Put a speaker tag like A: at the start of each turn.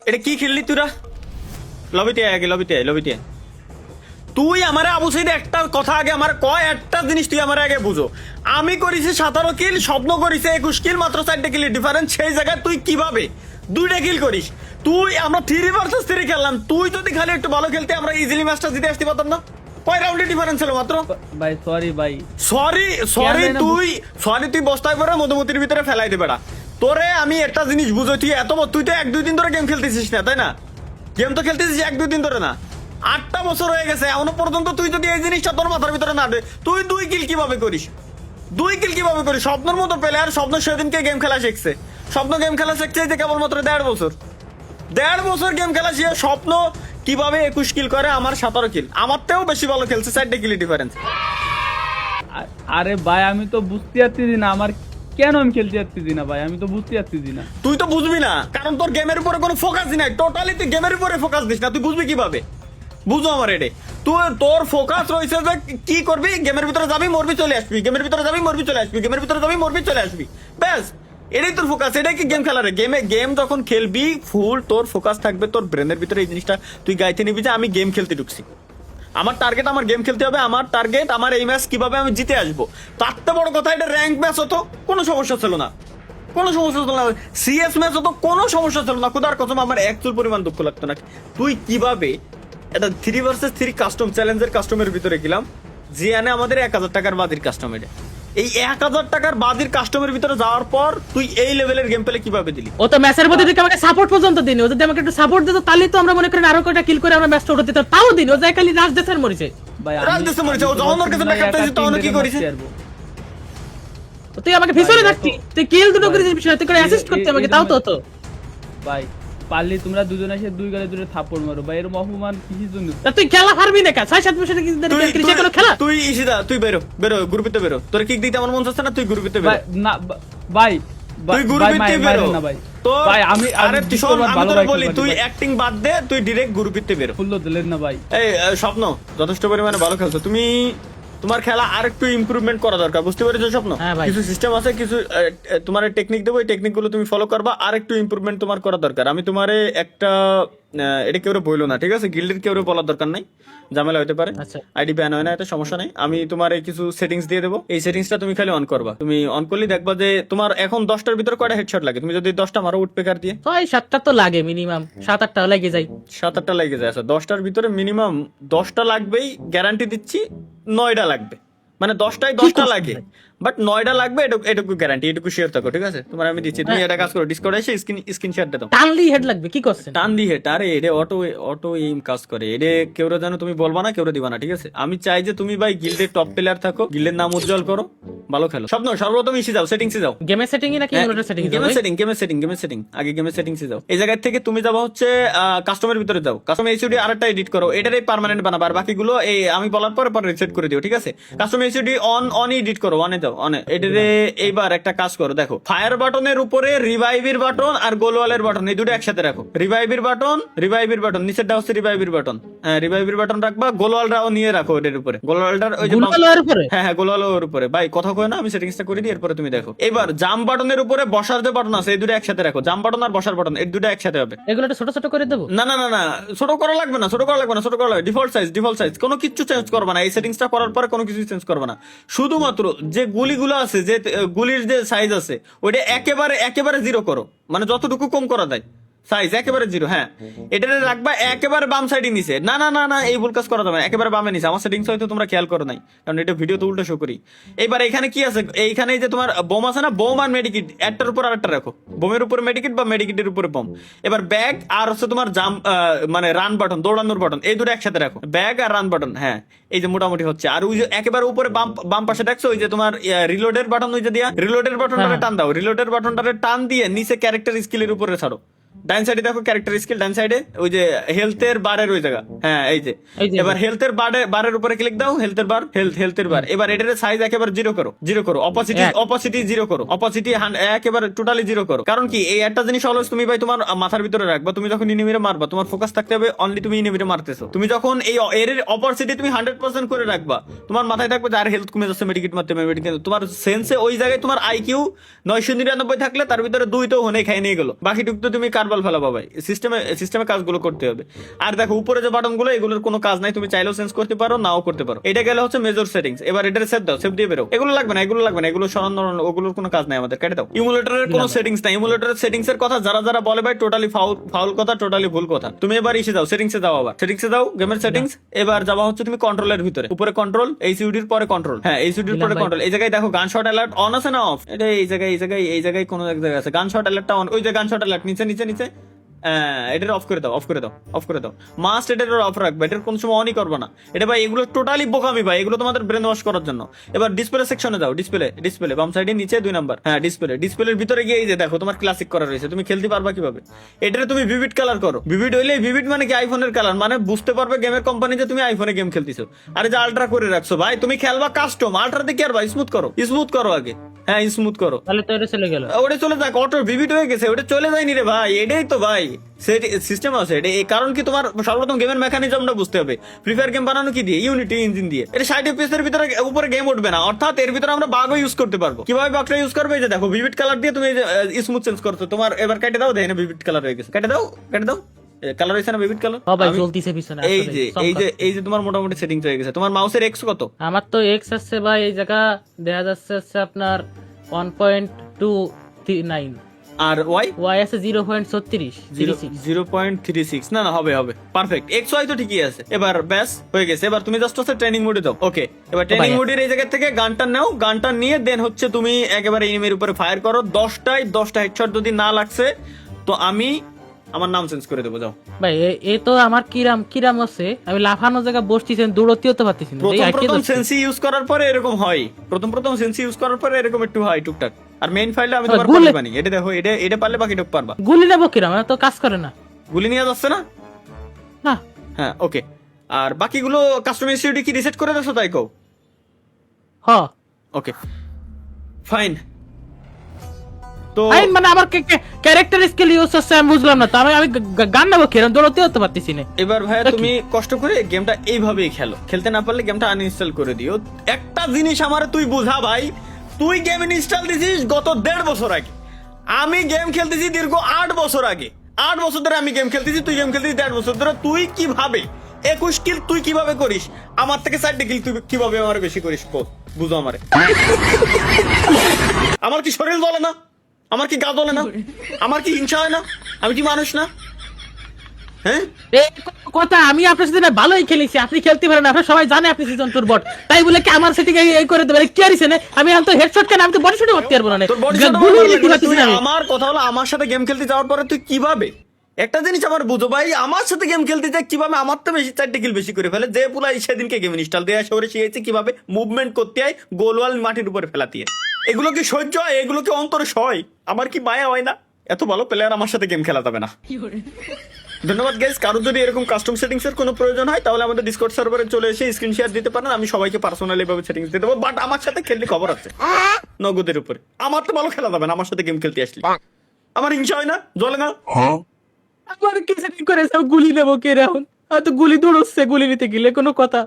A: এটা কি খেললি তোরা? লবিতে আয় আগে, লবিতে আয়, লবিতে আয়। তুই আমার আবু সাইদ একটা কথা আগে আমার কয়, একটা জিনিস তুই আমার আগে বুঝো। আমি করেছি 17 কিল, স্বপ্ন করেছে 21 কিল, মাত্র 4টা কিল ডিফারেন্স। সেই জায়গায় তুই কিভাবে 2টা কিল করিস? তুই আমরা 3 ভার্সেস 3 খেললাম, তুই যদি খালি একটু ভালো খেলতে আমরা ইজিলি ম্যাচটা জিতে আসতে পারতাম না? কয় রাউন্ডে ডিফারেন্স ছিল মাত্র?
B: ভাই সরি ভাই,
A: সরি তুই বস্তায় করে মধুমতির ভিতরে ফেলাই দে বেটা। তোরে আমি একটা জিনিস বুঝো, তুই তুই তো 1-2 দিন ধরে গেম খেলতেছিস না, তাই না? গেম তো খেলতেছিস 1-2 দিন ধরে না, 8টা বছর হয়ে গেছে এখনো পর্যন্ত। তুই যদি এই জিনিসটা তোর মাথার ভিতরে না দে, তুই 2 কিল কিভাবে করিস? 2 কিল কিভাবে করিস? স্বপ্নের মতো প্লেয়ার, স্বপ্ন সেদিনকে গেম খেলা শিখছে। স্বপ্ন গেম খেলা শিখছে যে কেবলমাত্র 1.5 বছর গেম খেলা শিখে স্বপ্ন কিভাবে 21 কিল করে, আমার 17 কিল। আমার তেও বেশি ভালো খেলছে, 4টা কিল ডিফারেন্স।
B: আরে ভাই আমি তো বুঝতে পারতেছি না আমার কেন আমি খেলতে পারতেছি না ভাই, আমি তো বুঝতে পারতেছি না।
A: তুই তো বুঝবি না, কারণ তোর গেমের উপরে কোনো ফোকাসই নাই। টোটালি তুই গেমের উপরে ফোকাস দিস না, তুই বুঝবি কিভাবে? বুঝো আমার এডে, তুই তোর ফোকাস রয়েছে যে কি করবি, গেমের ভিতরে যাবি মরবি চলে আসবি, গেমের ভিতরে যাবি মরবি চলে আসবি, গেমের ভিতরে যাবি মরবি চলে আসবি, ব্যাস। এটাই তোর ফোকাস, এটাই কি গেম খেলারে? গেম যখন খেলবি ফুল তোর ফোকাস থাকবে, তোর ব্রেনের ভিতরে এই জিনিসটা তুই গাইতে নিবি যে আমি গেম খেলতে ঢুকছি, আমার টার্গেট আমার গেম খেলতে হবে, আমার টার্গেট আমার এই ম্যাচ কিভাবে আমি জিতে আসবো। তার তো বড় কথা, এটা র্যাঙ্ক ম্যাচ হতো কোনো সমস্যা ছিল না, কোনো সমস্যা ছিল না। সিএস ম্যাচ হতো কোনো সমস্যা ছিল না, খোদার কসম আমার এক চুল পরিমাণ দুঃখ লাগতো না। তুই কিভাবে এটা 3 ভার্সেস 3 কাস্টম চ্যালেঞ্জের কাস্টমের ভিতরে গেলাম, জিয়ানে আমাদের 1000 টাকার বাদির কাস্টম। এটা এই 1000 টাকার বাদির কাস্টমের ভিতরে যাওয়ার পর তুই এই লেভেলের গেম প্লে কিভাবে দিলি?
C: ও তো ম্যাচের মধ্যে দিকে আমাকে সাপোর্ট পর্যন্ত দিনি। ও যদি আমাকে একটু সাপোর্ট দিত তাহলে তো আমরা মনে করেন আরো কয়টা কিল করে আমরা ম্যাচটা উঠাতে দিতাম, তাও দিনি। ও যায় খালি রাশ দেশের মরিছে
B: ভাই
A: রাজদেশে মরেছে, ও যখন ওর কাছে ব্যাকআপ চাইছে তখন কি করেছে?
C: তুই আমাকে পিছনে থাকতি, তুই কিল দুটো করেছিস পিছনে, তুই করে অ্যাসিস্ট করতে আমাকে, তাও তো হতো।
B: ভাই পারলে তোমরা দুজনে এসে 2 গালে 2 থাপ্পড় মারো ভাই, এরকম অপমান কিসের জন্য?
C: তা তুই খেলা পারবি না কেন? 6-7 বছর কি কোনো খেলা?
A: তুই ইসিদা তুই বেরো গ্রুপিতে বেরো, তোর কিক দিতে আমার মন চাচ্ছে না, তুই গ্রুপিতে বেরো।
B: ভাই না ভাই
A: তুই গ্রুপিতে বেরো
B: না ভাই।
A: তো
B: ভাই আমি
A: আরে তুই শোন, আমি তোরে বলি তুই অ্যাক্টিং বাদ দে, তুই ডাইরেক্ট গ্রুপিতে বেরো।
B: ফুললো দিলেন না ভাই।
A: এই স্বপ্ন যথেষ্ট পরিমাণে ভালো খেলছো তুমি, তোমার খেলা আর একটু ইমপ্রুভমেন্ট করা দরকার, বুঝতে পেরেছো স্বপ্ন?
C: হ্যাঁ ভাই।
A: কিছু সিস্টেম আছে, কিছু তোমার টেকনিক দেবো, এই টেকনিক গুলো তুমি ফলো করবা, আর একটু ইমপ্রুভমেন্ট তোমার করা দরকার। আমি তোমারে একটা এটা কেউ বললো না, ঠিক আছে? গিল্ডের কেউ বলার দরকার নাই, ঝামেলা হতে পারে,
C: আচ্ছা।
A: আইডি ব্যান হয় না, এটা সমস্যা নেই। আমি তোমার কিছু সেটিংস দিয়ে দেবো, এই সেটিংসটা তুমি খালি অন করবা। তুমি অন করলে দেখবা যে তোমার এখন 10টার ভিতরে কয়টা হেডশট লাগে। তুমি যদি 10টা মারো উডপেকার দিয়ে,
C: 6-7টা তো লাগে মিনিমাম, 7-8টা লেগে যায়।
A: 7-8টা লেগে যায়। আচ্ছা 10টার ভিতরে মিনিমাম 10টা লাগবেই, গ্যারান্টি দিচ্ছি। 9টা লাগবে, মানে 10টায় 10টা লাগে, বাট 9টা লাগবে, এটুকু গ্যারান্টি, এটুকু শেয়ার থাকো, ঠিক আছে? তোমার আমি দিচ্ছি, তুমি এটা কাজ করো, ডিসকর্ডে এসে স্ক্রিনশট দাও।
C: টানলি হেড লাগবে, কি করছেন?
A: টান দি হেড, আরে এটা অটো এইম কাজ করে, এটা কেউ জানো তুমি বলবা না, কেউ দিবা না, ঠিক আছে? আমি চাই যে তুমি ভাই গিল্ডের টপ প্লেয়ার থাকো, গিল্ডের নাম উজ্জ্বল করো, ভালো খেলো। স্বপ্ন সর্বপ্রথম ইসে যাও, সেটিংসে যাও।
C: গেমের সেটিং এ নাকি ইমোটের সেটিং?
A: গেমের সেটিং আগে গেমের সেটিংসে যাও। এই জায়গা থেকে তুমি যাবা হচ্ছে কাস্টমের ভিতরে যাও, কাস্টম এইচডি আরেকটা এডিট করো, এটারই পার্মানেন্ট বানাবা, আর বাকিগুলো এই আমি বলার পরে রিসেট করে দিও, ঠিক আছে? কাস্টম এইচডি অন এডিট করো, অনে যাও, অনে। এটারে এইবার একটা কাজ করো, দেখো ফায়ার বাটনের উপরে রিভাইভের বাটন আর গোলওয়ালের বাটন, এই দুটো একসাথে রাখো। রিভাইভের বাটন নিচেরটা হচ্ছে রিভাইভের বাটন, হ্যাঁ রিভাইভের বাটন রাখবা, গোলওয়ালটাও নিয়ে রাখো এটার উপরে, গোলওয়ালটার ওই যে
C: গুলওয়ালের উপরে?
A: হ্যাঁ গোলওয়ালের উপরে। ভাই কথা কয় না, আমি সেটিংসটা করে দিই, এরপরে তুমি দেখো। এবার জাম্প বাটনের উপরে বসার যে বাটন আছে, এই দুটো একসাথে রাখো, জাম্প বাটন আর বসার বাটন, এই দুটো একসাথে হবে।
C: এগুলো একটু ছোট ছোট করে দেবো?
A: না ছোট করা লাগবে না, ছোট করা লাগবে, ডিফল্ট সাইজ, কোনো কিছু চেঞ্জ করবে না। এই সেটিংসটা করার পরে কোনো কিছু চেঞ্জ করবে না, শুধুমাত্র যে গুলিগুলো আছে, যে গুলির যে সাইজ আছে, ওইটা একেবারে 0 করো, মানে যতটুকু কম করা যায় সাইজ একেবারে 0। হ্যাঁ এটা রাখবা একেবারে বাম সাইডে নিচে। না এই ভুল কাজ করা যাবে না, একেবারে বামে নিচে। আমার সেটিংস হয়তো তোমরা খেয়াল করো নাই, কারণ এটা ভিডিও তো উল্টো শো করি। এবার এখানে কি আছে, এইখানে যে তোমার বোম আছে না, বোম আর মেডিকিট, একটার উপর আরেকটা রাখো, বোমের উপরে মেডিকিট বা মেডিকিটের উপরে বোম। এবার ব্যাগ আর হচ্ছে তোমার মানে রান বাটন, দৌড়ানোর বাটন, এই দুটো একসাথে রাখো, ব্যাগ আর রান বাটন। হ্যাঁ এই যে মোটামুটি হচ্ছে। আর ওই যে একেবারে উপরে বাম পাশে দেখছো, ওই যে তোমার রিলোডের বাটন, ওই যে দিয়া রিলোডের বাটনটারে টান দাও, রিলোডের বাটনটারে টান দিয়ে নিচে ক্যারেক্টার স্কিলের উপরে ছাড়ো। ডান সাইডে দেখো ক্যারেক্টার স্কিল, ডান সাইডে ওই যে হেলথের বারের ওই জায়গা, হ্যাঁ এই যে। এবার হেলথের বারের উপরে ক্লিক দাও, হেলথের বার। এবার এটার সাইজ একেবারে 0 করো, অপোসিটি 0 করো, অপোসিটি একেবারে টোটালি 0 করো। কারণ কি, এই একটা জিনিস অলওয়েজ তুমি ভাই তোমার মাথার ভিতরে রাখবা, তুমি যখন ইনিমিরে মারবা তোমার ফোকাস থাকতে হবে অনলি তুমি ইনিমিরে মারতেছো। তুমি যখন এই এর অপোসিটি তুমি 100% করে রাখবা, তোমার মাথায় থাকবে যে আর হেলথ কমে যাচ্ছে, মেডিকেট মারতে হবে, মেডিকেট। তোমার সেন্সে ওই জায়গায় তোমার আইকিউ 999 থাকলে তার ভিতরে 2 তো হনে খাই নিয়ে গেল, বাকিটুকু তো তুমি কারবার ফায়ারবল ফেলাবো ভাই, সিস্টেমে কাজগুলো করতে হবে। আর দেখো উপরে যে বাটন গুলো এগুলোর কোনো কাজ নাই, তুমি চাইলেও চেঞ্জ করতে পারো নাও করতে পারো। এটা গেলে হচ্ছে মেজর সেটিংস। এবার এটার সেভ দাও, সেভ দিয়ে বেরো। এগুলো লাগবে না, এগুলো সরানো, ওগুলোর কোনো কাজ নাই আমাদের, কেটে দাও। ইমুলেটরের কোনো সেটিংস নাই, ইমুলেটরের সেটিংস এর কথা যারা বলে ভাই টোটালি ফাউল কথা, টোটালি ভুল কথা। তুমি এবার ইসে যাও, সেটিংসে যাও, আবার সেটিংসে যাও, গেমের সেটিংস। এবার যাওয়া হচ্ছে তুমি কন্ট্রোলের ভিতরে, উপরে কন্ট্রোল, এইচইউডির পরে কন্ট্রোল, হ্যাঁ এইচইউডির পরে কন্ট্রোল। এই জায়গায় দেখো গান শট অ্যালার্ট অন আছে না অফ? এটা এই জায়গায় কোনো এক জায়গায় আছে গান শট অ্যালার্টটা অন। ওই যে গান শট অ্যালার্ট নিচে এটার অফ করে দাও। মাস্ট এটার অফ রাখবে, এটার কোন সময় অনই করবে না। এটা ভাই এগুলো টোটালি বোকামি ভাই, এগুলো তোমাদের ব্রেন ওয়াশ করার জন্য। এবার ডিসপ্লে সেকশনে যাও, ডিসপ্লে বাম সাইডে নিচে 2 নাম্বার, হ্যাঁ ডিসপ্লের ভিতরে গিয়ে এই যে দেখো তোমার ক্লাসিক করা রয়েছে। তুমি খেলতে পারবা কিভাবে? এটারে তুমি ভিভিড কালার করো। ভিভিড হইলে, ভিভিড মানে কি আইফোনের কালার, মানে বুঝতে পারবে গেমের কোম্পানি যে তুমি আইফোনে গেম খেলতেছো। আরে যে আল্ট্রা করে রাখছো ভাই, তুমি খেলবা কাস্টম, আল্ট্রাতে কি আর ভাই স্মুথ করো আগে, হ্যাঁ স্মুথ করো।
C: তাহলে তো এটা চলে গেল,
A: ওটা চলে যাক, অটো ভিভিড হয়ে গেছে, ওটা চলে যায়নি রে ভাই। এটাই তো ভাই সিস্টেম আছে। এটা এই কারণ কি তোমার সর্বপ্রথম গেমের মেকানিজমটা বুঝতে হবে। ফ্রি ফায়ার গেম বানানো কি দিয়ে? ইউনিটি ইঞ্জিন দিয়ে। এটা 60 FPS এর ভিতরে উপরে গেম উঠবে না, অর্থাৎ এর ভিতরে আমরা বাগও ইউজ করতে পারবো। কিভাবে বাগটা ইউজ করবে? এই যে দেখো ভিভিড কালার দিয়ে তুমি স্মুথ চেঞ্জ করছো, তোমার এবার কেটে দাও, দেখেন ভিভিড কালার হয়ে গেছে, কেটে দাও কালার হয়েছে না ভিভিড কালার।
C: সবাই জ্বলতিছে পিছনে।
A: এই যে তোমার মোটামুটি সেটিংস হয়ে গেছে। তোমার মাউসের এক্স কত?
C: আমার তো এক্স আছে ভাই, এই জায়গা দেখা যাচ্ছে হচ্ছে আপনার 1.29,
A: আর
C: ওয়াই আছে 0.36।
A: না হবে পারফেক্ট। এক্স ওয়াই তো ঠিকই আছে। এবার ব্যাস হয়ে গেছে। এবার তুমি জাস্ট হচ্ছে ট্রেনিং মোডে দাও। ওকে, এবার ট্রেনিং মোডের এই জায়গা থেকে গানটা নাও, গানটা নিয়ে দেন হচ্ছে তুমি একেবারে এনিমির উপরে ফায়ার করো। 10টা হেডশট যদি না লাগছে তো আমি আমার নাম চেঞ্জ করে দেবো, যাও
C: ভাই। এ তো আমার কিরাম আছে, আমি লাফানো জায়গা বসতেছি, দৌড়তেও তো পারতেছি না।
A: প্রথম সেন্সি ইউজ করার পরে এরকম হয়, প্রথম সেন্সি ইউজ করার পরে এরকম একটু হয় টুকটাক। আর মেইন ফাইলে আমি তোমার বলে বানি, এটা দেখো, এটা পারলে বাকি ঢোক পারবা।
C: গুলি নেবো কিরাম? তো কাজ করে না,
A: গুলি নিয়ে যাচ্ছে না।
C: না
A: হ্যাঁ ওকে। আর বাকিগুলো কাস্টমার সিকিউরিটি কি রিসেট করে দেছো তাই কও?
C: হ
A: ওকে ফাইন। তো
C: আইন মানে আমার ক্যারেক্টার স্কিল ইউজ হচ্ছে, আমি বুঝলাম না। তো আমি গান নেবো কিরাম? দৌড়তেও তো পারতেছি না।
A: এবার ভাইয়া তুমি কষ্ট করে গেমটা এইভাবেই খেলো, খেলতে না পারলে গেমটা আনইনস্টল করে দিও। একটা জিনিস আমারে তুই বুঝা ভাই, তুই গেম ইনস্টল দিছিস গত 1.5 বছর আগে, আমি গেম খেলতেছি দীর্ঘ 8 বছর আগে। 8 বছর ধরে আমি গেম খেলতেছি, তুই গেম খেলতেছিস 1.5 বছর ধরে। তুই কিভাবে 21 কিল তুই কিভাবে করিস? আমার থেকে 4 কিল তুই কিভাবে আমার বেশি করিস? বুঝো আমারে। আমার কি শরীর জ্বলে না? আমার কি গা জ্বলে না? আমার কি হিংসা হয় না? আমি কি মানুষ না? হ্যাঁ
C: কথা, আমি আপনার সাথে না ভালোই খেলেছি, আপনি খেলতে পারেন, আপনার সবাই জানে আপনি সিজন 2 বট, তাই বলে কি আমার সেটিং এই করে দেবে? কি আরিছে না আমি তো হেডশট কেন, আমি তো বডি শটে মারতে পারবো না।
A: তোর বডি শট আমার কথা হলো, আমার সাথে গেম খেলতে যাওয়ার পরে তুই কিভাবে, একটা জিনিস আমার বুঝো ভাই, আমার সাথে গেম খেলতে যায় কিভাবে আমার তো বেশি 4 কিল বেশি করে ফেলে। যে পুলাই সেদিনকে গেম ইনস্টল দিয়ে আসে ওরে শিখেছে কিভাবে মুভমেন্ট করতে হয়, গোলওয়াল মাটির উপরে ফেলাতে হয়। এগুলো কি সহ্য হয়? এগুলো কি অন্তরে সয়? আমার কি মায়া হয় না? এত ভালো প্লেয়ার আমার সাথে গেম খেলা যাবে না। ধন্যবাদ গাইস। কারো যদি এরকম কাস্টম সেটিংস এর কোনো প্রয়োজন হয় তাহলে আমাদের ডিসকর্ড সার্ভারে চলে এসে স্ক্রিন শেয়ার দিতে পারেন, আমি সবাইকে পার্সোনালি এভাবে সেটিংস দিয়ে দেবো। বাট আমার সাথে খেললে খবর আছে নগদের উপরে, আমার তো ভালো খেলা যাবে না আমার সাথে গেম খেলতে আসলে। আমার হিংসা হয় না? জ্বলে না?
C: আমার কি সেটিং করে গুলি নেবো কিরাম? হয়তো গুলি দৌড়চ্ছে, গুলি নিতে গেলে কোনো কথা